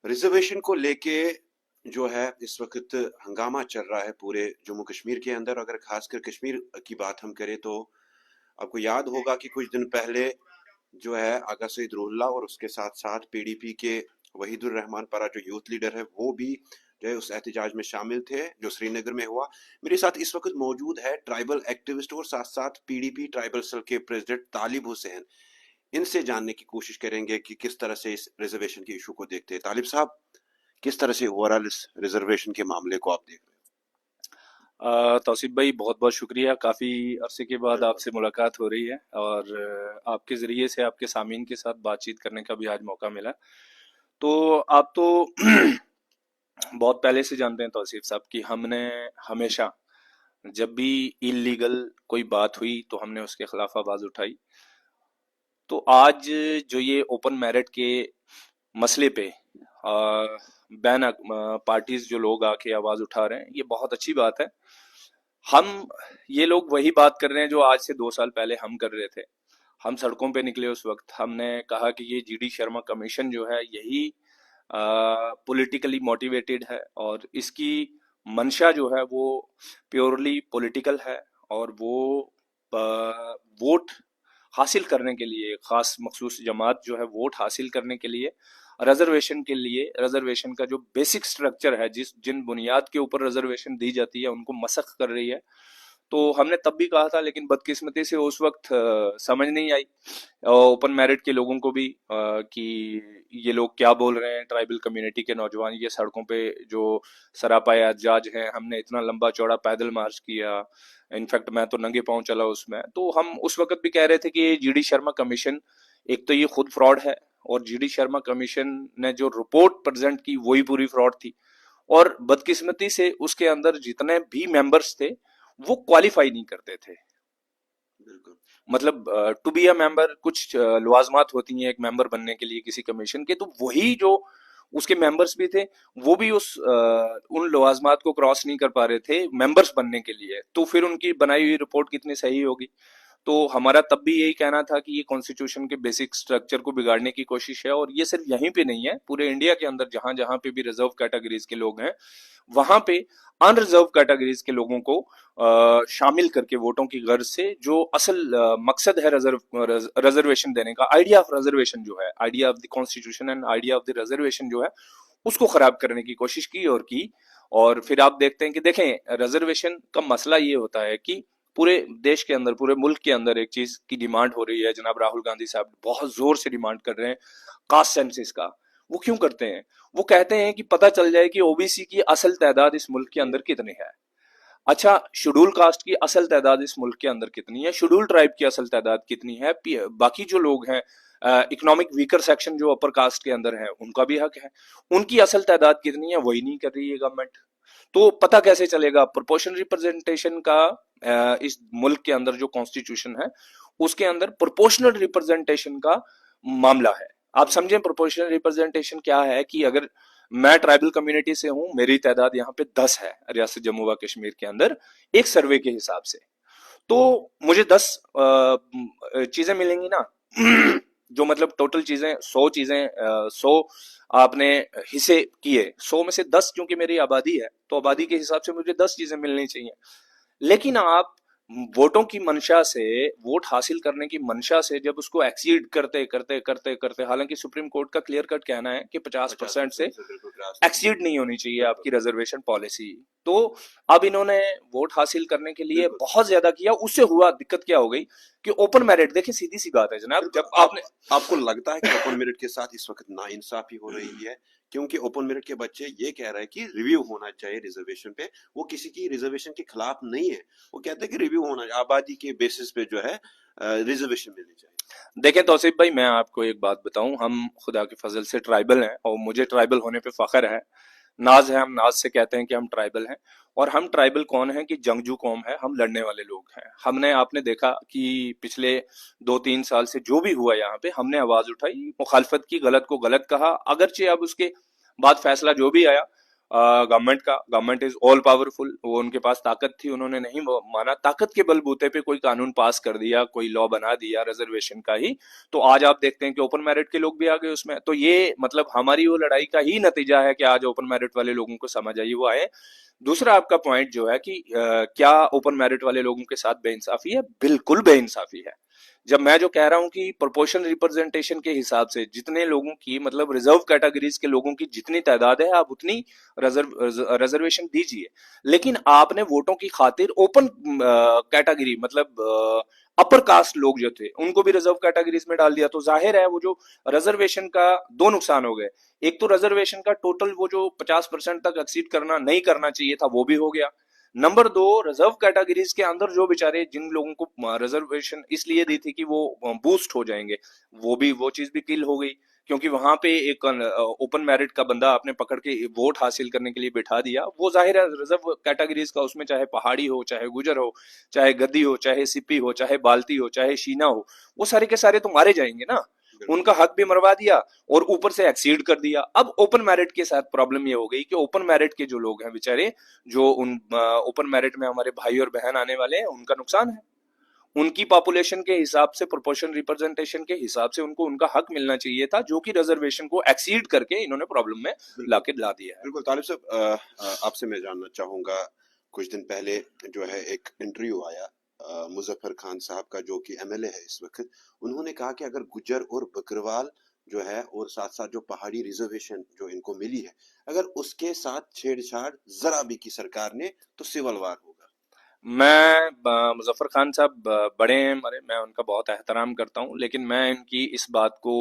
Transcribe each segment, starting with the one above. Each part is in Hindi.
रिजर्वेशन को लेके जो है इस वक्त हंगामा चल रहा है पूरे जम्मू कश्मीर के अंदर। अगर खासकर कश्मीर की बात हम करें तो आपको याद होगा कि कुछ दिन पहले जो है आगा सईद रुल्ला और उसके साथ साथ पीडीपी के वहीदुर रहमान परा जो यूथ लीडर है वो भी जो है उस एहतजाज में शामिल थे जो श्रीनगर में हुआ। मेरे साथ इस वक्त मौजूद है ट्राइबल एक्टिविस्ट और साथ साथ पीडीपी ट्राइबल सेल के प्रेसिडेंट तालिब हुसैन। इनसे जानने की कोशिश करेंगे कि किस तरह से इस रिजर्वेशन के इशू को देखते हैं। तालिब साहब, किस तरह से ओवरऑल इस रिजर्वेशन के मामले को आप देख रहे तौसीफ भाई, बहुत बहुत शुक्रिया। काफ़ी अरसे के बाद आपसे मुलाकात हो रही है और आपके ज़रिए से आपके सामीन के साथ बातचीत करने का भी आज मौका मिला। तो आप तो बहुत पहले से जानते हैं तौसीफ साहब कि हमने हमेशा जब भी इलीगल कोई बात हुई तो हमने उसके खिलाफ आवाज़ उठाई। तो आज जो ये ओपन मैरिट के मसले पे बैन पार्टीज जो लोग आके आवाज़ उठा रहे हैं, ये बहुत अच्छी बात है। हम ये लोग वही बात कर रहे हैं जो आज से 2 साल पहले हम कर रहे थे। हम सड़कों पे निकले, उस वक्त हमने कहा कि ये जीडी शर्मा कमीशन जो है यही पॉलिटिकली मोटिवेटेड है और इसकी मंशा जो है वो प्योरली पॉलिटिकल है और वो वोट हासिल करने के लिए, खास मखसूस जमात जो है वोट हासिल करने के लिए, रिजर्वेशन के लिए, रिजर्वेशन का जो बेसिक स्ट्रक्चर है, जिन बुनियाद के ऊपर रिजर्वेशन दी जाती है उनको मसख कर रही है। तो हमने तब भी कहा था, लेकिन बदकिस्मती से उस वक्त समझ नहीं आई ओपन मेरिट के लोगों को भी कि ये लोग क्या बोल रहे हैं। ट्राइबल कम्युनिटी के नौजवान ये सड़कों पे जो सरापा एहतजाज हैं, हमने इतना लंबा चौड़ा पैदल मार्च किया, इनफैक्ट मैं तो नंगे पांव चला उसमें। तो हम उस वक्त भी कह रहे थे कि ये जीडी शर्मा कमीशन एक तो ये खुद फ्रॉड है और जीडी शर्मा कमीशन ने जो रिपोर्ट प्रेजेंट की वही पूरी फ्रॉड थी। और बदकिस्मती से उसके अंदर जितने भी मेंबर्स थे वो क्वालिफाई नहीं करते थे। हैं। बिल्कुल। मतलब टू बी अ मेंबर कुछ लवाजमात होती हैं एक मेंबर बनने के लिए किसी कमीशन के, तो वही जो उसके मेंबर्स भी थे वो भी उन लवाजमात को क्रॉस नहीं कर पा रहे थे मेंबर्स बनने के लिए। तो फिर उनकी बनाई हुई रिपोर्ट कितनी सही होगी। तो हमारा तब भी यही कहना था कि ये कॉन्स्टिट्यूशन के बेसिक स्ट्रक्चर को बिगाड़ने की कोशिश है। और ये सिर्फ यहीं पे नहीं है, पूरे इंडिया के अंदर जहां जहां पे भी रिजर्व कैटेगरीज के लोग हैं वहां पे अनरिजर्व कैटेगरीज के लोगों को शामिल करके वोटों की गर्ज से जो असल मकसद है रिजर्वेशन देने का, आइडिया ऑफ रिजर्वेशन जो है, idea of the constitution and idea of the reservation जो है, उसको खराब करने की कोशिश की और की। और फिर आप देखते हैं कि देखें, रिजर्वेशन का मसला ये होता है कि पूरे देश के अंदर, पूरे मुल्क के अंदर एक चीज की डिमांड हो रही है। जनाब राहुल गांधी साहब बहुत जोर से डिमांड कर रहे हैं कास्ट सेंसस का। वो क्यों करते हैं? वो कहते हैं कि पता चल जाए कि ओबीसी की असल तादाद इस मुल्क के अंदर कितनी है। अच्छा, शेड्यूल कास्ट की असल तादाद इस मुल्क के अंदर कितनी है, शेड्यूल ट्राइब की असल तादाद कितनी है, बाकी जो लोग हैं इकोनॉमिक वीकर सेक्शन जो अपर कास्ट के अंदर है उनका भी हक है, उनकी असल तादाद कितनी है वही नहीं कर रही है गवर्नमेंट। तो पता कैसे चलेगा? प्रोपोर्शनल रिप्रेजेंटेशन का इस मुल्क के अंदर जो कॉन्स्टिट्यूशन है उसके अंदर प्रोपोर्शनल रिप्रेजेंटेशन का मामला है। आप समझें प्रोपोर्शनल रिप्रेजेंटेशन क्या है कि अगर मैं ट्राइबल कम्युनिटी से हूं, मेरी तादाद यहाँ पे 10 है रियासत जम्मू व कश्मीर के अंदर एक सर्वे के हिसाब से, तो मुझे 10 चीजें मिलेंगी ना। जो मतलब टोटल चीजें 100 चीजें 100 आपने हिस्से किए, 100 में से 10 क्योंकि मेरी आबादी है तो आबादी के हिसाब से मुझे 10 चीजें मिलनी चाहिए। लेकिन आप वोटों की मंशा से, वोट हासिल करने की मंशा से जब उसको एक्सीड करते करते करते करते, हालांकि सुप्रीम कोर्ट का क्लियर कट कहना है कि 50% से एक्सीड नहीं होनी चाहिए आपकी रिजर्वेशन पॉलिसी। तो अब इन्होंने वोट हासिल करने के लिए बहुत ज्यादा किया। उससे हुआ दिक्कत क्या हो गई कि ओपन मेरिट, देखिए सीधी सी बात है जनाब, जब आपने आपको लगता है कि ओपन मेरिट के साथ इस वक्त नाइंसाफी हो रही है? क्योंकि ओपन मेरिट के बच्चे ये कह रहे हैं कि रिव्यू होना चाहिए रिजर्वेशन पे। वो किसी की रिजर्वेशन के खिलाफ नहीं है, वो कहते हैं कि रिव्यू होना चाहिए, आबादी के बेसिस पे जो है रिजर्वेशन मिलनी चाहिए। देखें तौसीफ भाई, मैं आपको एक बात बताऊं, हम खुदा के फजल से ट्राइबल हैं और मुझे ट्राइबल होने पे फख्र है, नाज है। हम नाज से कहते हैं कि हम ट्राइबल हैं। और हम ट्राइबल कौन है कि जंगजू कौम है, हम लड़ने वाले लोग हैं। हमने, आपने देखा कि पिछले 2-3 साल से जो भी हुआ यहाँ पे, हमने आवाज उठाई, मुखालफत की, गलत को गलत कहा। अगरचे अब उसके बाद फैसला जो भी आया गवर्नमेंट इज ऑल पावरफुल, वो उनके पास ताकत थी, उन्होंने नहीं माना, ताकत के बलबूते पे कोई कानून पास कर दिया, कोई लॉ बना दिया रिजर्वेशन का ही। तो आज आप देखते हैं कि ओपन मेरिट के लोग भी आ गए उसमें। तो ये मतलब हमारी वो लड़ाई का ही नतीजा है कि आज ओपन मेरिट वाले लोगों को समझ आई, वो आए। दूसरा आपका पॉइंट जो है कि क्या ओपन मेरिट वाले लोगों के साथ बेइंसाफी है? बिल्कुल बेइंसाफी है। जब मैं जो कह रहा हूं कि प्रोपोर्शनल रिप्रेजेंटेशन के हिसाब से जितने लोगों की मतलब रिजर्व कैटेगरीज के लोगों की जितनी तादाद है, आप उतनी रिजर्वेशन दीजिए। लेकिन आपने वोटों की खातिर ओपन कैटेगरी मतलब अपर कास्ट लोग जो थे उनको भी रिजर्व कैटेगरीज में डाल दिया। तो जाहिर है वो जो रिजर्वेशन का दो नुकसान हो गए। एक तो रिजर्वेशन का टोटल वो जो 50% तक एक्सीड करना नहीं करना चाहिए था वो भी हो गया। नंबर दो, रिजर्व कैटेगरीज के अंदर जो बेचारे जिन लोगों को रिजर्वेशन इसलिए दी थी कि वो बूस्ट हो जाएंगे, वो चीज भी किल हो गई। क्योंकि वहां पे एक ओपन मेरिट का बंदा आपने पकड़ के वोट हासिल करने के लिए बिठा दिया, वो जाहिर है रिजर्व कैटेगरीज का, उसमें चाहे पहाड़ी हो, चाहे गुजर हो, चाहे गद्दी हो, चाहे सिप्पी हो, चाहे बाल्टी हो, चाहे शीना हो, वो सारे के सारे तो मारे जाएंगे ना। उनका हक भी मरवा दिया और ऊपर से एक्सीड कर दिया। अब ओपन मेरिट के साथ प्रॉब्लम ये हो गई कि ओपन मेरिट के जो लोग हैं बेचारे, जो उन ओपन मेरिट में हमारे भाई और बहन आने वाले हैं, उनका नुकसान है। उनकी पॉपुलेशन के हिसाब से, प्रोपोर्शन रिप्रेजेंटेशन के हिसाब से उनको उनका हक मिलना चाहिए था, जो कि रिजर्वेशन को एक्सीड करके इन्होंने प्रॉब्लम में लाके ला दिया है। बिल्कुल तालिब साहब, आपसे मैं जानना चाहूंगा, कुछ दिन पहले जो है एक इंटरव्यू आया मुजफ्फर खान साहब का, जो कि एमएलए है इस वक्त। उन्होंने कहा कि अगर गुज्जर और बकरवाल जो है और साथ साथ जो पहाड़ी रिजर्वेशन जो इनको मिली है, अगर उसके साथ छेड़छाड़ जरा भी की सरकार ने, तो सिविल वार होगा। मुजफ्फर खान साहब बड़े हैं हमारे, मैं उनका बहुत एहतराम करता हूं, लेकिन मैं इनकी इस बात को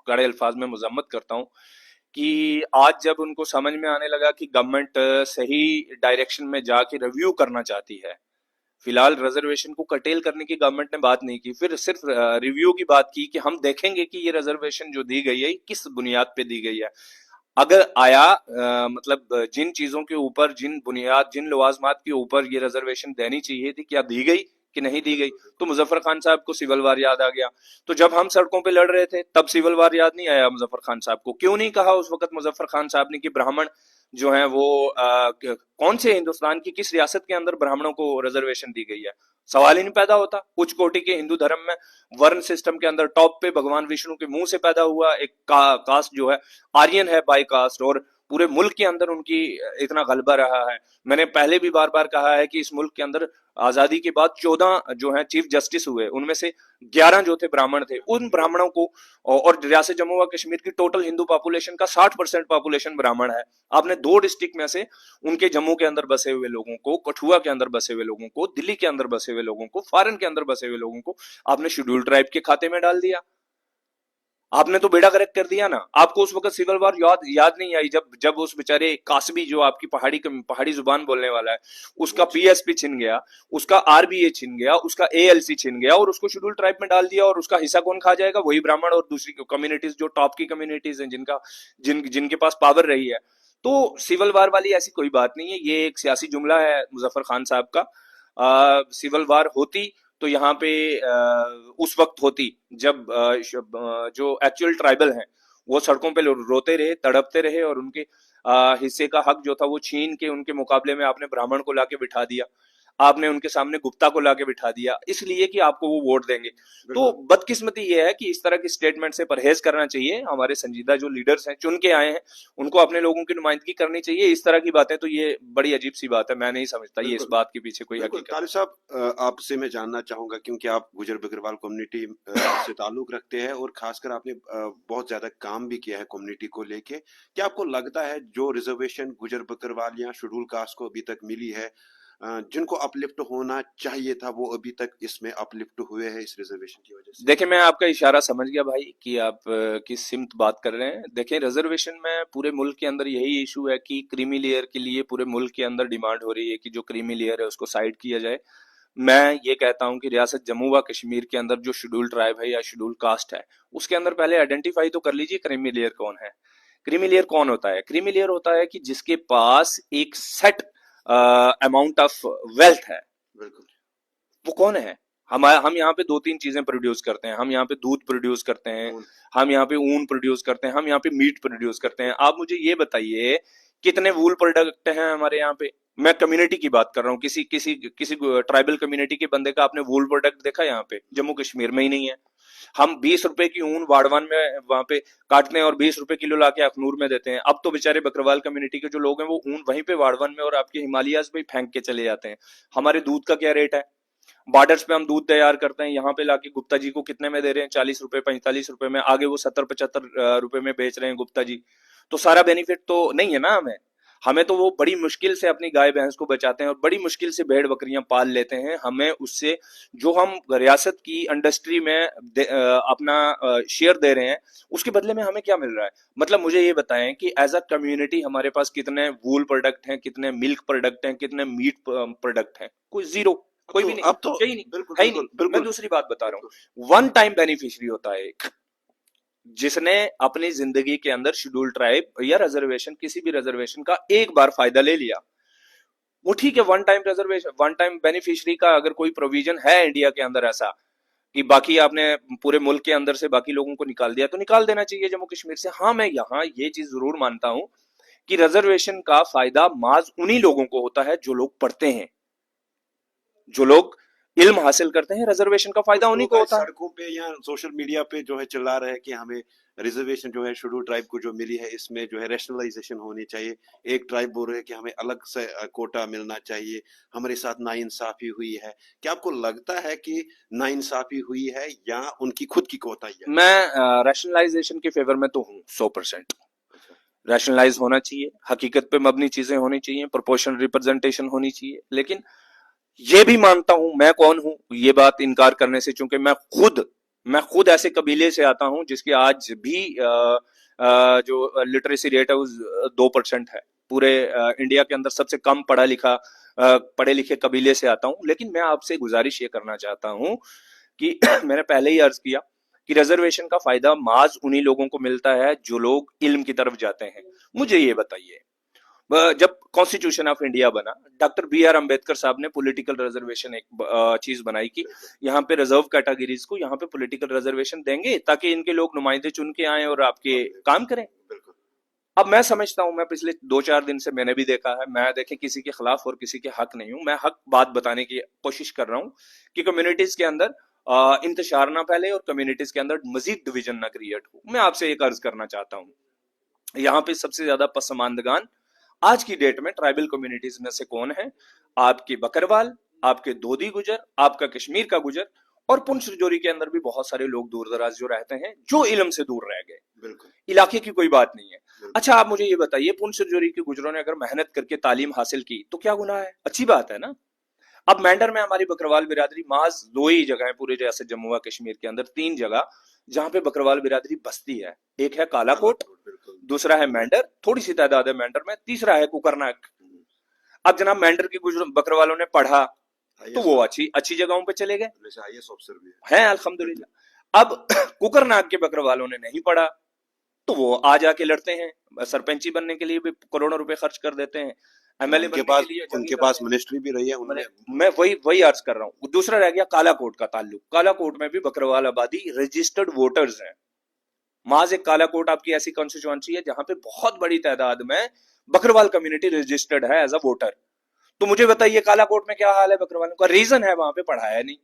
कड़े अल्फाज में मजम्मत करता हूं कि आज जब उनको समझ में आने लगा कि गवर्नमेंट सही डायरेक्शन में जाके रिव्यू करना चाहती है, फिलहाल रिजर्वेशन को कटेल करने की गवर्नमेंट ने बात नहीं की, फिर सिर्फ रिव्यू की बात की कि हम देखेंगे कि ये रिजर्वेशन जो दी गई है किस बुनियाद पे दी गई है। अगर आया मतलब जिन चीजों के ऊपर, जिन बुनियाद, जिन लवाजमात के ऊपर ये रिजर्वेशन देनी चाहिए थी, क्या दी गई कि नहीं दी गई, तो मुजफ्फर खान साहब को सिविल वार याद आ गया। तो जब हम सड़कों पे लड़ रहे थे तब सिविल वार याद नहीं आया मुजफ्फर खान साहब को? क्यों नहीं कहा उस वक्त मुजफ्फर खान साहब ने कि ब्राह्मण जो है वो कौन से हिंदुस्तान की किस रियासत के अंदर ब्राह्मणों को रिजर्वेशन दी गई है? सवाल ही नहीं पैदा होता। उच्च कोटि के हिंदू धर्म में वर्ण सिस्टम के अंदर टॉप पे भगवान विष्णु के मुंह से पैदा हुआ एक कास्ट जो है आर्यन है बाय कास्ट, और पूरे मुल्क के अंदर उनकी इतना गलबा रहा है। मैंने पहले भी बार बार कहा है कि इस मुल्क के अंदर आजादी के बाद 14 जो है चीफ जस्टिस हुए, उनमें से 11 जो थे ब्राह्मण थे। उन ब्राह्मणों को, और रियासत जम्मू व कश्मीर की टोटल हिंदू पॉपुलेशन का 60% पॉपुलेशन ब्राह्मण है। आपने 2 डिस्ट्रिक्ट में से उनके जम्मू के अंदर बसे हुए लोगों को, कठुआ के अंदर बसे हुए लोगों को, दिल्ली के अंदर बसे हुए लोगों को, फॉरेन के अंदर बसे हुए लोगों को आपने शेड्यूल ट्राइब के खाते में डाल दिया। आपने तो बेड़ा गर्क कर दिया ना। आपको उस वक्त सिविल वार याद नहीं आई जब उस बेचारे कासबी, जो आपकी पहाड़ी जुबान बोलने वाला है, उसका पीएसपी छिन गया, उसका आरबीए छिन गया, उसका एएलसी छिन गया और उसको शेड्यूल ट्राइब में डाल दिया। और उसका हिस्सा कौन खा जाएगा? वही ब्राह्मण और दूसरी कम्युनिटीज जो टॉप की कम्युनिटीज हैं, जिनके पास पावर रही है। तो सिविल वार वाली ऐसी कोई बात नहीं है, ये एक सियासी जुमला है मुजफ्फर खान साहब का। सिविल वार होती तो यहाँ पे उस वक्त होती जब जो एक्चुअल ट्राइबल हैं वो सड़कों पे रोते रहे, तड़पते रहे, और उनके हिस्से का हक जो था वो छीन के उनके मुकाबले में आपने ब्राह्मण को लाके बिठा दिया, आपने उनके सामने गुप्ता को लाके बिठा दिया, इसलिए कि आपको वो वोट देंगे। तो बदकिस्मती ये है कि इस तरह की स्टेटमेंट से परहेज करना चाहिए। हमारे संजीदा जो लीडर्स हैं, चुन के आए हैं, उनको अपने लोगों की नुमाइंदगी करनी चाहिए। इस तरह की बातें तो ये बड़ी अजीब सी बात है, मैं नहीं समझता ये इस बात के पीछे कोई हकीकत। तालिब साहब, आपसे मैं जानना चाहूंगा, क्योंकि आप गुजर बकरवाल कम्युनिटी से ताल्लुक रखते हैं और खासकर आपने बहुत ज्यादा काम भी किया है कम्युनिटी को लेके, क्या आपको लगता है जो रिजर्वेशन गुजर बकरवाल या शेड्यूल कास्ट को अभी तक मिली है, जिनको अपलिफ्ट होना चाहिए था, वो अभी तक इसमें अपलिफ्ट हुए हैं इस रिजर्वेशन की वजह से? देखिए, मैं आपका इशारा समझ गया भाई कि आप किस सिमत बात कर रहे हैं। देखिए, रिजर्वेशन में पूरे मुल्क के अंदर यही इशू है कि क्रीमी लेयर के लिए पूरे मुल्क के अंदर डिमांड हो रही है कि जो क्रीमी लेयर है उसको साइड किया जाए। मैं ये कहता हूं कि रियासत जम्मू व कश्मीर के अंदर जो शेड्यूल ट्राइब है या शेड्यूल कास्ट है, उसके अंदर पहले आइडेंटिफाई तो कर लीजिए क्रीमी लेयर कौन है। क्रीमी लेयर कौन होता है? क्रीमी लेयर होता है कि जिसके पास एक सेट अमाउंट ऑफ वेल्थ है। बिल्कुल। वो कौन है? हम यहाँ पे 2-3 चीजें प्रोड्यूस करते हैं। हम यहाँ पे दूध प्रोड्यूस करते हैं, हम यहाँ पे ऊन प्रोड्यूस करते हैं, हम यहाँ पे मीट प्रोड्यूस करते हैं। आप मुझे ये बताइए कितने वूल प्रोडक्ट हैं हमारे यहाँ पे। मैं कम्युनिटी की बात कर रहा हूँ, किसी किसी किसी ट्राइबल कम्युनिटी के बंदे का आपने वूल प्रोडक्ट देखा यहाँ पे? जम्मू कश्मीर में ही नहीं है। हम 20 रुपए की ऊन वाड़वान में वहां पे काटते हैं और 20 रुपए किलो लाके अखनूर में देते हैं। अब तो बेचारे बकरवाल कम्युनिटी के जो लोग हैं वो ऊन वहीं पे वाड़वान में और आपके हिमालयाज में फेंक के चले जाते हैं। हमारे दूध का क्या रेट है? बॉर्डर्स पे हम दूध तैयार करते हैं, यहाँ पे लाके गुप्ता जी को कितने में दे रहे हैं? 40 रुपए 45 रुपए में, आगे वो 70-75 रुपए में बेच रहे हैं गुप्ता जी। तो सारा बेनिफिट तो नहीं है ना हमें। हमें तो वो बड़ी मुश्किल से अपनी गाय भैंस को बचाते हैं और बड़ी मुश्किल से भेड़ बकरियां पाल लेते हैं। हमें उससे जो हम रियासत की इंडस्ट्री में अपना शेयर दे रहे हैं, उसके बदले में हमें क्या मिल रहा है? मतलब मुझे ये बताएं कि एज अ कम्युनिटी हमारे पास कितने वूल प्रोडक्ट हैं, कितने मिल्क प्रोडक्ट हैं, कितने मीट प्रोडक्ट हैं? कोई जीरो, कोई भी नहीं, अब तो है ही नहीं, बिल्कुल है ही बिल्कुल नहीं। मैं बिल्कुल दूसरी बात बता रहा हूँ, वन टाइम बेनिफिशियरी होता है एक, जिसने अपनी जिंदगी के अंदर शेड्यूल ट्राइब या रिजर्वेशन, किसी भी रिजर्वेशन का एक बार फायदा ले लिया, वो ठीक है। One time reservation, one time beneficiary का अगर कोई प्रोविजन है इंडिया के अंदर ऐसा कि बाकी आपने पूरे मुल्क के अंदर से बाकी लोगों को निकाल दिया, तो निकाल देना चाहिए जम्मू कश्मीर से। हाँ, मैं यहाँ ये चीज जरूर मानता हूं कि रिजर्वेशन का फायदा माज उन्हीं लोगों को होता है जो लोग पढ़ते हैं, जो लोग इल्म हासिल करते हैं, रिजर्वेशन का फायदा कुछ उन्हीं लोग को आज होता है। सड़कों पे या सोशल मीडिया पे जो है चिल्ला रहे हैं कि हमें रिजर्वेशन जो है शेड्यूल ट्राइब को जो मिली है इसमें जो है रैशनलाइजेशन होनी चाहिए। एक ट्राइब बोल रहे हैं कि हमें अलग से कोटा मिलना चाहिए, हमारे साथ नाइंसाफी हुई है। क्या आपको लगता है कि नाइंसाफी हुई है या उनकी खुद की कोताही है? मैं रैशनलाइजेशन के फेवर में तो हूँ 100%। अच्छा। रैशनलाइज होना चाहिए, हकीकत पे मबनी चीजें होनी चाहिए, प्रोपोर्शनल रिप्रेजेंटेशन होनी चाहिए। लेकिन ये भी मानता हूं, मैं कौन हूं ये बात इनकार करने से, चूंकि मैं खुद ऐसे कबीले से आता हूं जिसकी आज भी जो लिटरेसी रेट है वो 2% है। पूरे इंडिया के अंदर सबसे कम पढ़े लिखे कबीले से आता हूं। लेकिन मैं आपसे गुजारिश ये करना चाहता हूं कि मैंने पहले ही अर्ज किया कि रिजर्वेशन का फायदा माज उन्हीं लोगों को मिलता है जो लोग इल्म की तरफ जाते हैं। मुझे ये बताइए, जब कॉन्स्टिट्यूशन ऑफ इंडिया बना, डॉक्टर बी आर अम्बेडकर साहब ने पॉलिटिकल रिजर्वेशन एक चीज बनाई कि यहाँ पे रिजर्व कैटेगरीज को यहाँ पे पॉलिटिकल रिजर्वेशन देंगे ताकि इनके लोग नुमाइंदे चुन के आए और आपके काम करें। बिल्कुल। अब मैं समझता हूं, मैं पिछले 2-4 दिन से मैंने भी देखा है, मैं देखे किसी के खिलाफ और किसी के हक नहीं हूं, मैं हक बात बताने की कोशिश कर रहा हूं कि कम्युनिटीज के अंदर इंतशार ना फैले और कम्युनिटीज के अंदर मजीद डिवीजन ना क्रिएट हो। मैं आपसे एक अर्ज करना चाहता हूं, यहाँ पे सबसे ज्यादा पसमानदगान आज की डेट में ट्राइबल कम्युनिटीज में से कौन है? आपके बकरवाल, आपके धोदी गुजर, आपका कश्मीर का गुजर, और पुंछ रजौरी के अंदर भी बहुत सारे लोग दूर दराज जो रहते हैं, जो इलम से दूर रह गए। बिल्कुल। इलाके की कोई बात नहीं है। बिल्कुल। अच्छा, आप मुझे ये बताइए, पुंछ रजौरी के गुजरों ने अगर मेहनत करके तालीम हासिल की तो क्या गुनाह है? अच्छी बात है ना। अब मेंढर में हमारी बकरवाल बिरादरी माज 2 ही जगह है पूरे जैसे जम्मू व कश्मीर के अंदर, 3 जगह जहां पे बकरवाल बिरादरी बसती है। एक है कालाकोट, बिल्कुल। दूसरा है मेंढर, थोड़ी सी तादाद है मेंढर में, तीसरा है कुकरनाग। अब जनाब मेंढर के गुजर बकरवालों ने पढ़ा तो वो अच्छी अच्छी जगहों पे चले गए आईएएस ऑफिसर भी हैं, अल्हम्दुलिल्लाह। अब कुकरनाग के बकरवालों ने नहीं पढ़ा तो वो आ जाके लड़ते हैं, सरपंची बनने के लिए भी करोड़ों रुपए खर्च कर देते हैं, एमएलए बनने के लिए उनके पास मिनिस्ट्री भी रही है उन्होंने। मैं वही वही अर्ज कर रहा हूँ। दूसरा रह गया कालाकोट का ताल्लुक। कालाकोट में भी बकरवाल आबादी रजिस्टर्ड वोटर्स हैं। माज एक कालाकोट आपकी ऐसी कॉन्स्टिट्यूएंसी है जहां पे बहुत बड़ी तादाद में बकरवाल कम्युनिटी रजिस्टर्ड है एज अ वोटर। तो मुझे बताइए कालाकोट में क्या हाल है बकरवालों का? रीजन है वहां पे पढ़ाया नहीं।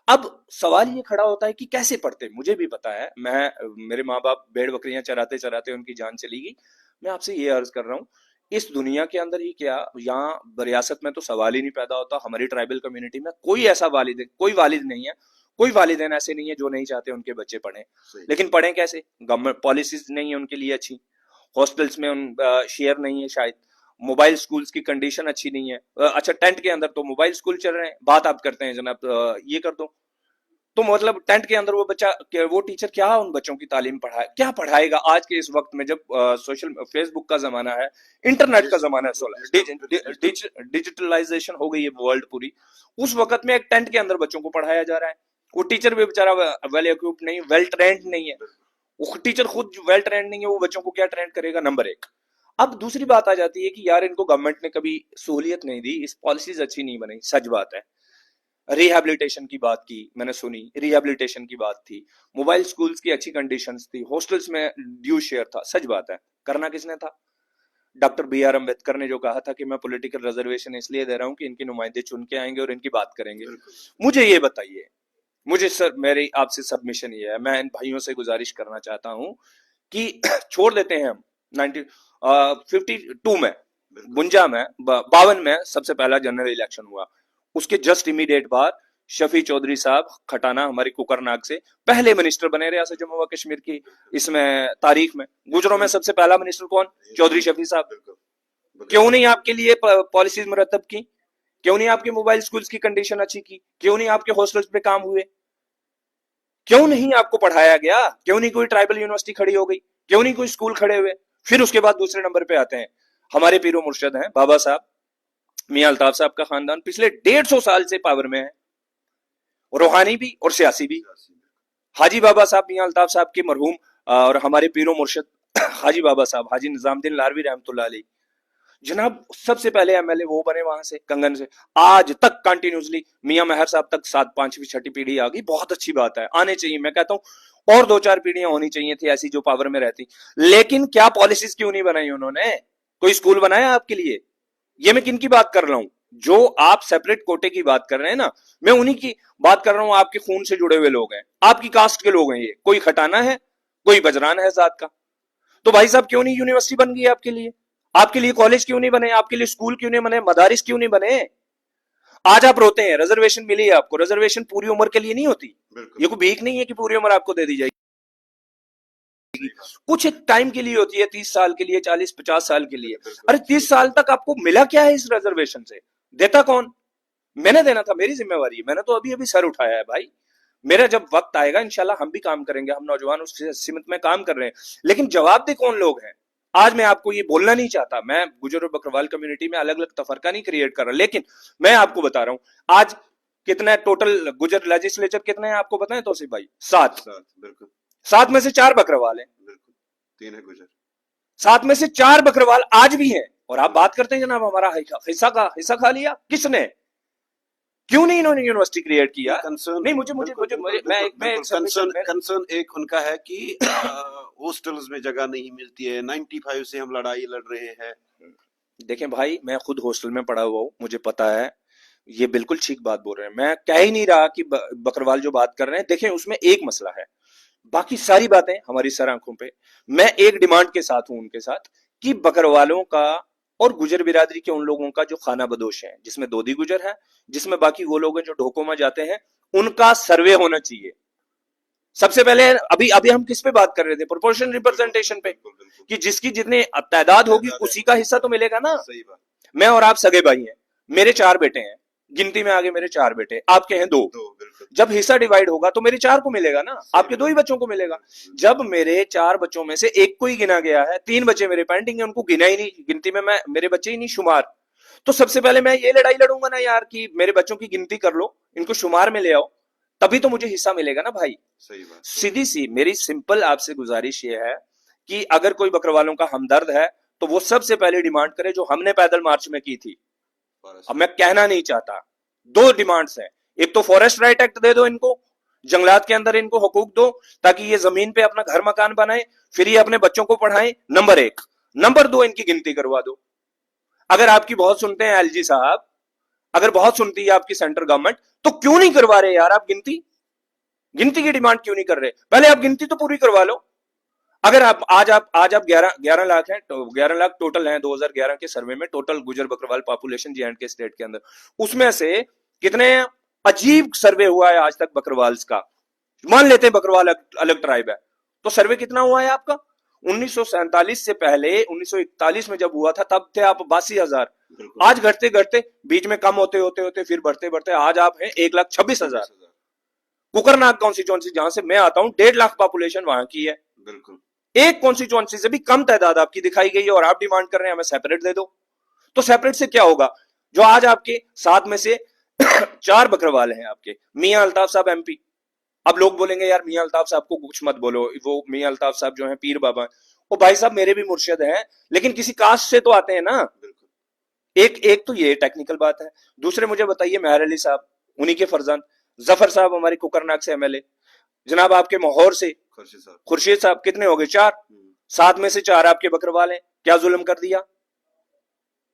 अब सवाल ये खड़ा होता है कि कैसे पढ़ते? मुझे भी पता है, मेरे माँ बाप भेड़ बकरियां चराते चराते उनकी जान चली गई। मैं आपसे ये अर्ज कर रहा हूँ, इस दुनिया के अंदर ही क्या, यहाँ रियासत में तो सवाल ही नहीं पैदा होता। हमारी ट्राइबल कम्युनिटी में कोई वालिद नहीं है, कोई वालिदैन ऐसे नहीं है जो नहीं चाहते उनके बच्चे पढ़े। लेकिन पढ़े कैसे? गवर्नमेंट पॉलिसीज नहीं है उनके लिए अच्छी, हॉस्टल्स में उन शेयर नहीं है शायद, मोबाइल स्कूल्स की कंडीशन अच्छी नहीं है। अच्छा, टेंट के अंदर तो मोबाइल स्कूल चल रहे हैं, बात आप करते हैं जनाब ये कर दो। तो मतलब टेंट के अंदर वो टीचर क्या उन बच्चों की तालीम क्या पढ़ाएगा आज के इस वक्त में, जब सोशल फेसबुक का जमाना है, इंटरनेट का जमाना है, डिजिटलाइजेशन हो गई है वर्ल्ड पूरी। उस वक्त में एक टेंट के अंदर बच्चों को पढ़ाया जा रहा है, वो टीचर भी बेचारा वेल इक्विप्ड नहीं, वेल ट्रेंड नहीं है। वो टीचर खुद वेल ट्रेंड नहीं है, वो बच्चों को क्या ट्रेंड करेगा? नंबर एक। अब दूसरी बात आ जाती है कि यार इनको गवर्नमेंट ने कभी सहूलियत नहीं दी, इस पॉलिसीज अच्छी नहीं बनी, सच बात है। रिहैबिलिटेशन की बात की मैंने, सुनी रिहैबिलिटेशन की बात थी, मोबाइल स्कूल्स की अच्छी कंडीशंस थी, हॉस्टल्स में ड्यू शेयर था, सच बात है। करना किसने था? डॉक्टर बी आर अम्बेडकर ने जो कहा था कि मैं पॉलिटिकल रिजर्वेशन इसलिए दे रहा हूं कि इनके नुमाइंदे चुन के आएंगे और इनकी बात करेंगे। मुझे ये बताइए, मुझे सर मेरी आपसे सबमिशन ये है, मैं इन भाइयों से गुजारिश करना चाहता हूं कि छोड़ देते हैं हम 1952 में, 52 में, 52 में सबसे पहला जनरल इलेक्शन हुआ, उसके जस्ट इमीडिएट बाद शफी चौधरी साहब खटाना हमारे कुकरनाग से पहले मिनिस्टर बने रियासत जम्मू व कश्मीर की इसमें तारीख में। गुजरों में सबसे पहला मिनिस्टर कौन? चौधरी शफी साहब। क्यों नहीं आपके लिए पॉलिसीज मुरतब की? क्यों नहीं आपके मोबाइल स्कूल्स की कंडीशन अच्छी की? क्यों नहीं आपके हॉस्टल्स पे काम हुए? क्यों नहीं आपको पढ़ाया गया? क्यों नहीं कोई ट्राइबल यूनिवर्सिटी खड़ी हो गई? क्यों नहीं कोई स्कूल खड़े हुए? फिर उसके बाद दूसरे नंबर पे आते हैं हमारे पीरो मुर्शद हैं बाबा साहब, मियां अल्ताफ साहब का खानदान पिछले 150 साल से पावर में है, रूहानी भी और सियासी भी। हाजी बाबा साहब मियां अल्ताफ साहब के मरहूम और हमारे पीरो मुर्शद हाजी बाबा साहब हाजी निजामुद्दीन लारवी रहमतुल्लाह अलैह जनाब सबसे पहले एमएलए वो बने वहां से कंगन से। आज तक कंटिन्यूसली मियां मेहर साहब तक 7, 5वीं 6ठी पीढ़ी आ गई, बहुत अच्छी बात है, आने चाहिए। मैं कहता हूं और 2-4 पीढ़ियां होनी चाहिए थी ऐसी जो पावर में रहती। लेकिन क्या पॉलिसीज क्यों नहीं बनाई उन्होंने? कोई स्कूल बनाया आपके लिए? ये मैं किन की बात कर रहा हूं? जो आप सेपरेट कोटे की बात कर रहे हैं ना, मैं उन्हीं की बात कर रहा हूं। आपके खून से जुड़े हुए लोग हैं, आपकी कास्ट के लोग हैं, ये कोई खटाना है, कोई बजरान है जात का। तो भाई साहब क्यों नहीं यूनिवर्सिटी बन गई आपके लिए? आपके लिए कॉलेज क्यों नहीं बने? आपके लिए स्कूल क्यों नहीं बने? मदारिस क्यों नहीं बने? आज आप रोते हैं रिजर्वेशन मिली है आपको, रिजर्वेशन पूरी उम्र के लिए नहीं होती। ये कोई भीख नहीं है कि पूरी उम्र आपको दे दी जाएगी, कुछ एक टाइम के लिए होती है, 30 साल के लिए, 40-50 साल के लिए। अरे 30 साल तक आपको मिला क्या है इस रिजर्वेशन से? देता कौन? मैंने देना था, मेरी जिम्मेवारी है, मैंने तो अभी अभी सर उठाया है भाई। मेरा जब वक्त आएगा इंशाल्लाह हम भी काम करेंगे, हम नौजवान उस सिमत में काम कर रहे हैं, लेकिन जवाबदेह कौन लोग हैं? आज मैं आपको ये बोलना नहीं चाहता, मैं गुजर और बकरवाल कम्युनिटी में अलग अलग तफरका नहीं क्रिएट कर रहा, लेकिन मैं आपको बता रहा हूं आज कितना टोटल गुजर लेजिस्लेचर कितने हैं आपको पता है तौसीफ भाई? 7। बिल्कुल। 7 में से 4 बकरवाल हैं, 3 है गुजर। 7 में से 4 बकरवाल आज भी हैं, और आप बात करते हैं जनाब हमारा हिस्सा खा लिया किसने? क्यों नहीं इन्होंने यूनिवर्सिटी क्रिएट किया? नहीं मुझे कंसर्न एक उनका है कि हॉस्टल्स में जगह नहीं मिलती है, 95 से हम लड़ाई लड़ रहे हैं। देखें भाई, मैं खुद हॉस्टल में पढ़ा हुआ हूँ, मुझे पता है, ये बिल्कुल ठीक बात बोल रहे हैं। मैं कह ही नहीं रहा कि बकरवाल जो बात कर रहे हैं, देखें उसमें एक मसला है, बाकी सारी बातें हमारी सर आंखों पे। मैं एक डिमांड के साथ हूं उनके साथ कि बकरवालों का और गुजर बिरादरी के उन लोगों का जो खाना बदोश है, जिसमें दोदी गुजर है, जिसमें बाकी वो लोग हैं जो ढोकों में जाते हैं, उनका सर्वे होना चाहिए सबसे पहले। अभी अभी हम किस पे बात कर रहे थे? प्रोपोर्शनल रिप्रेजेंटेशन पे, कि जिसकी जितने तादाद होगी उसी का हिस्सा तो मिलेगा ना। सही बात। मैं और आप सगे भाई हैं, मेरे 4 बेटे हैं, गिनती में आगे मेरे 4 बेटे, आपके हैं 2। जब हिस्सा डिवाइड होगा तो मेरे 4 को मिलेगा ना, आपके 2 ही बच्चों को मिलेगा। जब मेरे 4 बच्चों में से 1 को ही गिना गया है, 3 बच्चे मेरे पेंडिंग है, उनको गिना ही नहीं, गिनती में मैं मेरे बच्चे ही नहीं शुमार। तो सबसे पहले मैं ये लड़ाई लड़ूंगा ना यार कि मेरे बच्चों की गिनती कर लो, इनको शुमार में ले आओ, तभी तो मुझे हिस्सा मिलेगा ना भाई। सही बात। सीधी सी मेरी सिंपल आपसे गुजारिश ये है कि अगर कोई बकरवालों का हमदर्द है तो वो सबसे पहले डिमांड करे जो हमने पैदल मार्च में की थी। अब मैं कहना नहीं चाहता, 2 डिमांड्स हैं, एक तो फॉरेस्ट राइट एक्ट दे दो इनको, जंगलात के अंदर इनको हुकूक दो ताकि ये जमीन पे अपना घर मकान बनाए, फिर ये अपने बच्चों को पढ़ाएं, नंबर 1। नंबर 2, इनकी गिनती करवा दो। अगर आपकी बहुत सुनते हैं एलजी साहब, अगर बहुत सुनती है आपकी सेंट्रल गवर्नमेंट, तो क्यों नहीं करवा रहे यार आप गिनती? गिनती की डिमांड क्यों नहीं कर रहे? पहले आप गिनती तो पूरी करवा लो। अगर आप आज आप 11 लाख हैं, तो 11 लाख टोटल हैं 2011 के सर्वे में, टोटल गुजर बकरवाल पॉपुलेशन जे&के के स्टेट के अंदर, उसमें से कितने अजीब सर्वे हुआ है आज तक बकरवाल्स का। मान लेते हैं बकरवाल अलग ट्राइब है, तो सर्वे कितना हुआ है आपका? 1947 से पहले 1941 में जब हुआ था तब थे आप 82,000, आज घटते घटते बीच में कम होते होते होते फिर बढ़ते बढ़ते आज आप हैं 1,26,000। कुकरनाग कॉन्स्टिट्यूएंसी जहां से मैं आता हूं 1.5 लाख पॉपुलेशन वहां की है, बिल्कुल एक कॉन्स्टिट्यूएंसी से भी कम तादाद आपकी दिखाई गई है, और आप डिमांड कर रहे हैं हमें सेपरेट दे दो। तो सेपरेट से क्या होगा? जो आज आपके 7 में से 4 बकरवाल हैं आपके, मियां अल्ताफ साहब एमपी। अब लोग बोलेंगे यार मियां अल्ताफ साहब को कुछ मत बोलो, वो मियां अल्ताफ साहब जो है पीर बाबा, वो भाई साहब मेरे भी मुर्शिद हैं, लेकिन किसी कास्ट से तो आते हैं ना। एक तो ये टेक्निकल बात है। दूसरे मुझे बताइए मेहर अली साहब, उन्हीं के फरजंद जफर साहब हमारे कुकरनाग से एमएलए, जनाब आपके माहौर से खुर्शीद साहब, कितने हो गए? 4। 7 में से 4 आपके बकरवाल हैं। क्या जुल्म कर दिया?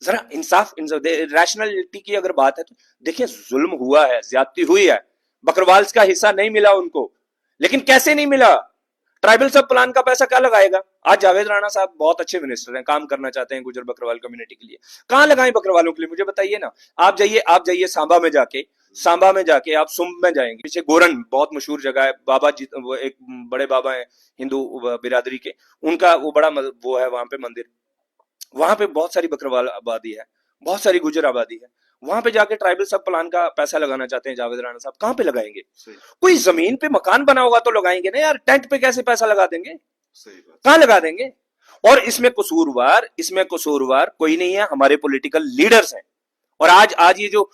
जरा इंसाफ रैशनलिटी की अगर बात है तो देखिए, जुल्म हुआ है, ज्यादती हुई है, बकरवाल्स का हिस्सा नहीं मिला उनको, लेकिन कैसे नहीं मिला? ट्राइबल सब प्लान का पैसा क्या लगाएगा? आज जावेद राणा साहब बहुत अच्छे मिनिस्टर हैं, काम करना चाहते हैं गुजर बकरवाल कम्युनिटी के लिए, कहां लगाएं बकरवालों के लिए? मुझे बताइए ना। आप जाइए सांबा में जाके आप सुम्ब में जाएंगे, पीछे गोरन बहुत मशहूर जगह है, बाबा जी वो एक बड़े बाबा हैं हिंदू बिरादरी के, उनका वो बड़ा वो है वहां पे मंदिर, वहां पे बहुत सारी बकरवाल आबादी है, बहुत सारी गुजर आबादी है। वहां पे जाके ट्राइबल सब प्लान का पैसा लगाना चाहते हैं जावेद राणा साहब, कहां पे लगाएंगे? कोई जमीन पे मकान बना होगा तो लगाएंगे ना यार, टेंट पे कैसे पैसा लगा देंगे? कहां लगा देंगे? और इसमें कसूरवार कोई नहीं है, हमारे पॉलिटिकल लीडर्स हैं। और आज ये जो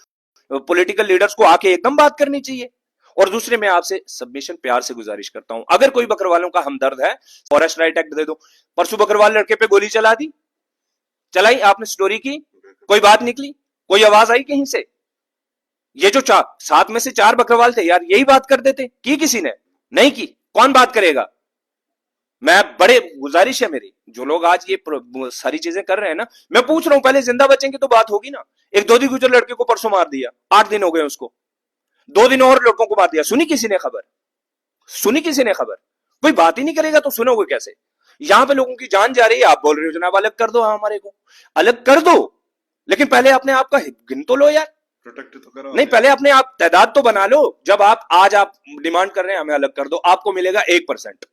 पॉलिटिकल लीडर्स को आके एकदम बात करनी चाहिए। और दूसरे, मैं आपसे सबमिशन प्यार से गुजारिश करता हूं, अगर कोई बकरवालों का हमदर्द है, फॉरेस्ट राइट एक्ट दे दो। परसों बकरवाल लड़के पे गोली चलाई, आपने स्टोरी की, कोई बात निकली, कोई आवाज आई कहीं से? ये जो 7 में से 4 बकरवाल थे यार, यही बात कर देते, की किसी ने? नहीं की। कौन बात करेगा? मैं बड़े गुजारिश है मेरी, जो लोग आज ये सारी चीजें कर रहे हैं ना, मैं पूछ रहा हूं, पहले जिंदा बचेंगे तो बात होगी ना। एक दोधी गुजर लड़के को परसों मार दिया, 8 दिन हो गए उसको, 2 दिन और लड़कों को मार दिया। सुनी किसी ने खबर? कोई बात ही नहीं करेगा तो सुनोगे कैसे? यहां पे लोगों की जान जा रही है, आप बोल रहे हो जनाब अलग कर दो। हाँ, हमारे को अलग कर दो, लेकिन पहले अपने आप का गिन तो लो यार, प्रोटेक्ट तो करो। नहीं, पहले अपने आप तादाद तो बना लो। जब आज आप डिमांड कर रहे हैं हमें अलग कर दो, आपको मिलेगा 1%,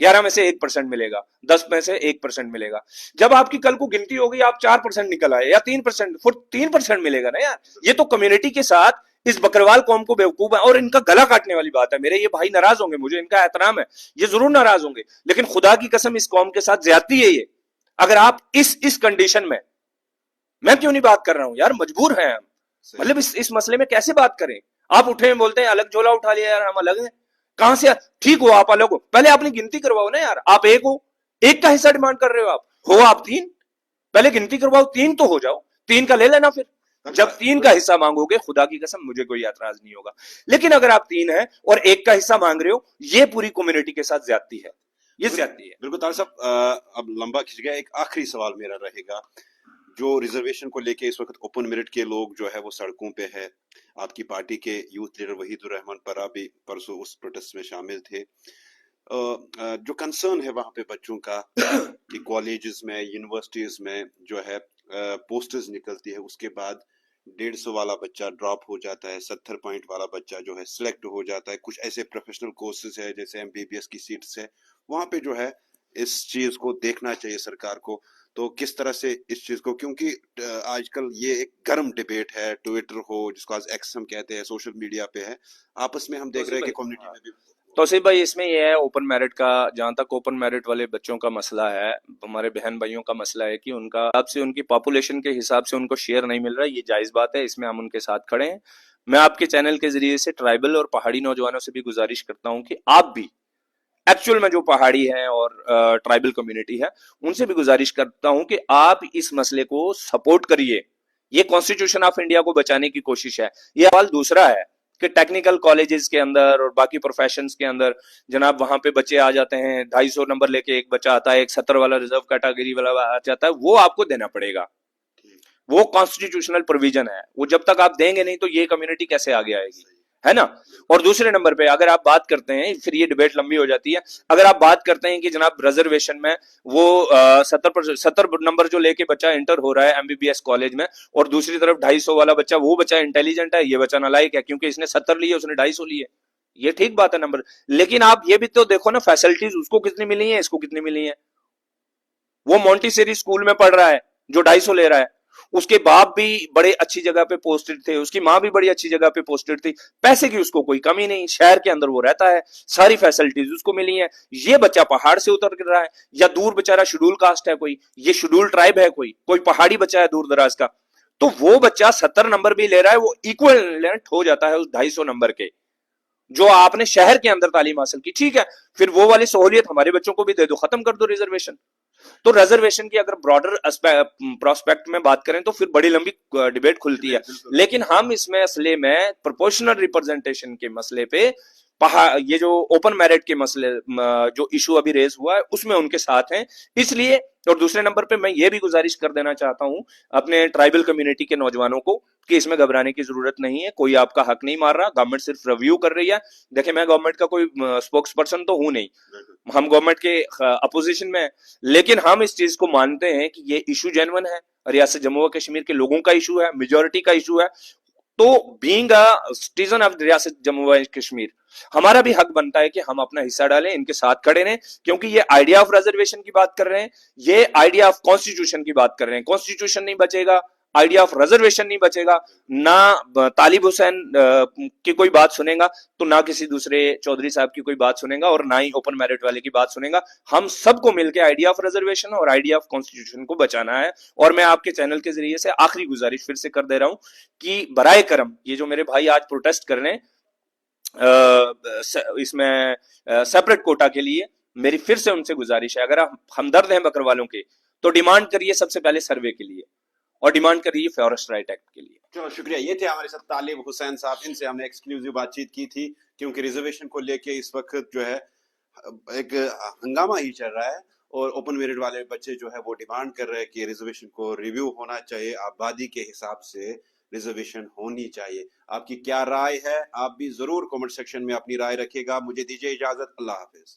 11 में से 1% मिलेगा, 10 में से 1% मिलेगा। जब आपकी कल को गिनती होगी, आप 4% निकल आए या 3%, फिर 3% मिलेगा ना यार। ये तो कम्युनिटी के साथ इस बकरवाल कौम को बेवकूफ है, और इनका गला काटने वाली बात है। मेरे ये भाई नाराज होंगे, मुझे इनका एहतराम है, ये जरूर नाराज होंगे, लेकिन खुदा की कसम इस कौम के साथ ज्यादती है ये। अगर आप इस कंडीशन में, मैं क्यों नहीं बात कर रहा हूं यार, मजबूर हैं हम, मतलब इस मसले में कैसे बात करें? आप उठे बोलते हैं अलग झोला उठा लिया यार, हम अलग हैं। कहां से? ठीक हो, आप अलग हो, पहले अपनी गिनती करवाओ ना यार। आप एक हो, एक का हिस्सा डिमांड कर रहे हो आप 3, पहले गिनती करवाओ, 3 तो हो जाओ, 3 का ले लेना। फिर जब 3 का हिस्सा मांगोगे, खुदा की कसम मुझे कोई एतराज नहीं होगा। लेकिन अगर आप 3 हैं और 1 का हिस्सा मांग रहे हो, ये पूरी कम्युनिटी के साथ ज्यादती है, ये ज्यादती है। बिल्कुल तार साहब, अब लंबा खिंच गया, एक आखिरी सवाल मेरा रहेगा। जो रिजर्वेशन को लेके इस वक्त ओपन मेरिट के लोग जो है वो सड़कों पे है, आपकी पार्टी के यूथ लीडर वहीदुर रहमान परा भी परसों उस प्रोटेस्ट में शामिल थे। जो कंसर्न है वहां पे बच्चों का कि कॉलेजेस में, यूनिवर्सिटीज में जो है पोस्टर्स निकलती है, उसके बाद 150 वाला बच्चा ड्रॉप हो जाता है, 70 पॉइंट वाला बच्चा जो है सिलेक्ट हो जाता है। कुछ ऐसे प्रोफेशनल कोर्सेज है जैसे एमबीबीएस की सीट्स है, वहां पे जो है इस चीज को देखना चाहिए सरकार को। तो किस तरह से इस चीज को, क्योंकि आजकल ये एक गर्म डिबेट है, ट्विटर हो जिसको आज एक्स हम कहते हैं, सोशल मीडिया पे है, आपस में हम देख रहे हैं कि कम्युनिटी में भी। तौसीफ भाई, इसमें यह है ओपन मेरिट का, जहां तक ओपन मेरिट वाले बच्चों का मसला है, हमारे बहन भाइयों का मसला है कि उनका हिसाब से, उनकी पॉपुलेशन के हिसाब से उनको शेयर नहीं मिल रहा है। ये जायज बात है, इसमें हम उनके साथ खड़े हैं। मैं आपके चैनल के जरिए से ट्राइबल और पहाड़ी नौजवानों से भी गुजारिश करता हूं कि आप भी एक्चुअल में जो पहाड़ी है और ट्राइबल कम्युनिटी है, उनसे भी गुजारिश करता हूं कि आप इस मसले को सपोर्ट करिए। ये कॉन्स्टिट्यूशन ऑफ इंडिया को बचाने की कोशिश है। ये सवाल दूसरा है कि टेक्निकल कॉलेजेस के अंदर और बाकी प्रोफेशंस के अंदर जनाब वहां पे बच्चे आ जाते हैं, 250 नंबर लेके एक बच्चा आता है, एक 70 वाला रिजर्व कैटेगरी वाला आ जाता है, वो आपको देना पड़ेगा। वो कॉन्स्टिट्यूशनल प्रोविजन है, वो जब तक आप देंगे नहीं तो ये कम्युनिटी कैसे आगे आएगी, है ना। और दूसरे नंबर पे अगर आप बात करते हैं, फिर ये डिबेट लंबी हो जाती है, अगर आप बात करते हैं कि जनाब रिजर्वेशन में वो 70 नंबर जो लेके बच्चा इंटर हो रहा है एमबीबीएस कॉलेज में, और दूसरी तरफ 250 वाला बच्चा, वो बच्चा इंटेलिजेंट है, ये बच्चा नालायक है क्योंकि इसने 70 लिए, उसने 250 लिए। ये ठीक बात है नंबर, लेकिन आप ये भी तो देखो ना, फैसिलिटीज उसको कितनी मिली है, इसको कितनी मिली है। वो मोंटेसरी स्कूल में पढ़ रहा है जो 250 ले रहा है, उसके बाप भी बड़े अच्छी जगह पे पोस्टेड थे, उसकी माँ भी बड़ी अच्छी जगह पे पोस्टेड थी, पैसे की उसको कोई कमी नहीं, शहर के अंदर वो रहता है, सारी फैसिलिटीज उसको मिली हैं। ये बच्चा पहाड़ से उतर कर रहा है, या दूर बेचारा शेड्यूल कास्ट है, कोई ये शेड्यूल ट्राइब है, कोई पहाड़ी बच्चा है दूर दराज का, तो वो बच्चा 70 नंबर भी ले रहा है, वो इक्विवेलेंट हो जाता है उस 250 नंबर के जो आपने शहर के अंदर तालीम हासिल की। ठीक है, फिर वो वाली सहूलियत हमारे बच्चों को भी दे दो, खत्म कर दो रिजर्वेशन। तो रिजर्वेशन की अगर ब्रॉडर प्रोस्पेक्ट में बात करें तो फिर बड़ी लंबी डिबेट खुलती है, लेकिन हम इसमें असले में प्रोपोर्शनल रिप्रेजेंटेशन के मसले पे ये जो ओपन मेरिट के मसले जो इशू अभी रेज हुआ है उसमें उनके साथ हैं। इसलिए, और दूसरे नंबर पे मैं ये भी गुजारिश कर देना चाहता हूं अपने ट्राइबल कम्युनिटी के नौजवानों को कि इसमें घबराने की जरूरत नहीं है, कोई आपका हक नहीं मार रहा, गवर्नमेंट सिर्फ रिव्यू कर रही है। देखिए, मैं गवर्नमेंट का कोई स्पोक्स पर्सन तो हूं नहीं, हम गवर्नमेंट के अपोजिशन में हैं, लेकिन हम इस चीज को मानते हैं कि ये इशू जेन्युइन है, रियासत जम्मू और कश्मीर के लोगों का इशू है, मेजोरिटी का इशू है। तो बीइंग अ सिटीजन ऑफ रियासत जम्मू एंड कश्मीर, हमारा भी हक बनता है कि हम अपना हिस्सा डालें, इनके साथ खड़े रहें, क्योंकि ये आइडिया ऑफ रिजर्वेशन की बात कर रहे हैं, ये आइडिया ऑफ कॉन्स्टिट्यूशन की बात कर रहे हैं। कॉन्स्टिट्यूशन नहीं बचेगा, आइडिया ऑफ रिजर्वेशन नहीं बचेगा, ना तालिब हुसैन की कोई बात सुनेगा, तो ना किसी दूसरे चौधरी साहब की कोई बात सुनेगा, और ना ही ओपन मेरिट वाले की बात सुनेगा। हम सबको मिलकर आइडिया ऑफ रिजर्वेशन और आइडिया ऑफ कॉन्स्टिट्यूशन को बचाना है। और मैं आपके चैनल के जरिए से आखिरी गुजारिश फिर से कर दे रहा हूं कि बराए करम ये जो मेरे भाई आज प्रोटेस्ट कर रहे हैं इसमें सेपरेट कोटा के लिए, मेरी फिर से उनसे गुजारिश है, अगर आप हमदर्द हैं बकरवालों के, तो डिमांड करिए सबसे पहले सर्वे के लिए, और डिमांड करिए फॉरेस्ट राइट एक्ट के लिए। चलो शुक्रिया। ये थे हमारे साथ तालिब हुसैन साहब, इनसे हमने एक्सक्लूसिव बातचीत की थी, क्योंकि रिजर्वेशन को लेके इस वक्त जो है एक हंगामा ही चल रहा है, और ओपन मेरिट वाले बच्चे जो है वो डिमांड कर रहे हैं कि रिजर्वेशन को रिव्यू होना चाहिए, आबादी के हिसाब से रिजर्वेशन होनी चाहिए। आपकी क्या राय है? आप भी जरूर कमेंट सेक्शन में अपनी राय रखिएगा। मुझे दीजिए इजाजत, अल्लाह हाफिज।